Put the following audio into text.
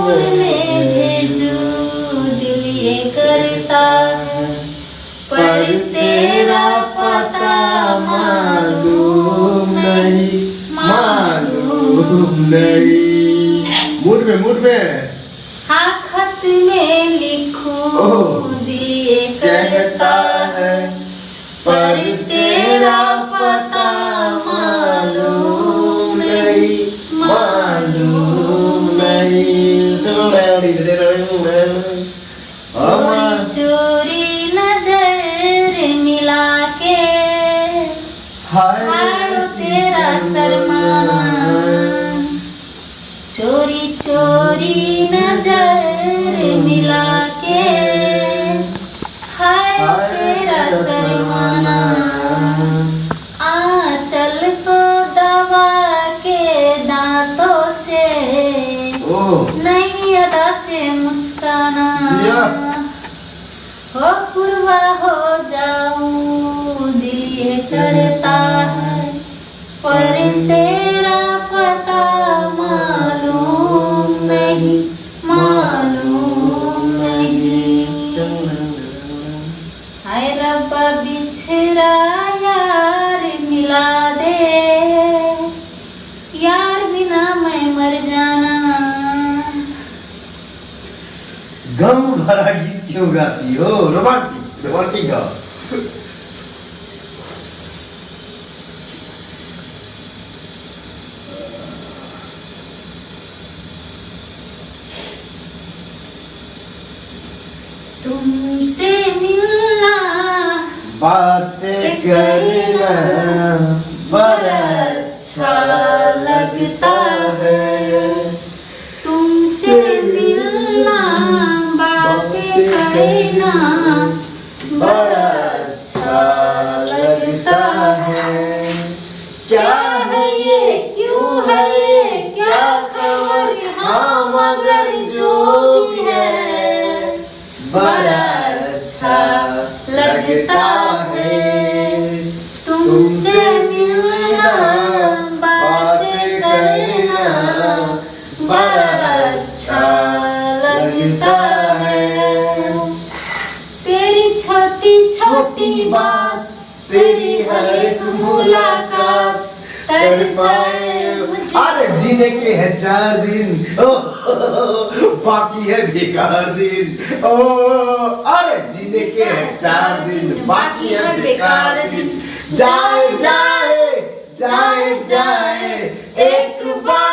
फूल में भेजूं दिल ये करता है, पर तेरा पता मालूम नहीं, मालूम नहीं। मूड में हाँ खत में लिखूं दिल ये कहता है, पर तेरा पता मालूम नहीं, मालूम नहीं। चोरी चोरी नजर मिला के हाय तेरा शर्माना, चोरी चोरी नजर मिला के हाय तेरा शर्माना, आंचल को दबा के दांतों से नई अदा से मुस्काना, हो पुरवा हो जाऊं दिल ये करता है, पर तेरा पता मालूम नहीं, मालूम नहीं। हाय रब्बा बिछड़ा यार मिला दे, यार बिना मैं मर जाना। गम भरा गीत क्यों गाती हो? रोमांटिक रोमांटिक गाओ। तुमसे मिलना बातें करना बड़ा अच्छा लगता है, तुमसे मिलना बातें करना बड़ा अच्छा लगता है। क्या है ये, क्यों है ये, क्या खबर, हाँ मगर जो भी है बड़ा अच्छा लगता है। तुमसे मिलना बातें करना बड़ा अच्छा लगता है। तेरी छोटी छोटी बात, तेरी हर एक मुलाकात तरसाए मुझे। अरे जीने के है 4 दिन, बाकी है बेकार दिन। ओ अरे जीने के है 4 दिन, बाकी है बेकार दिन। जाए जाए जाए जाए एक बार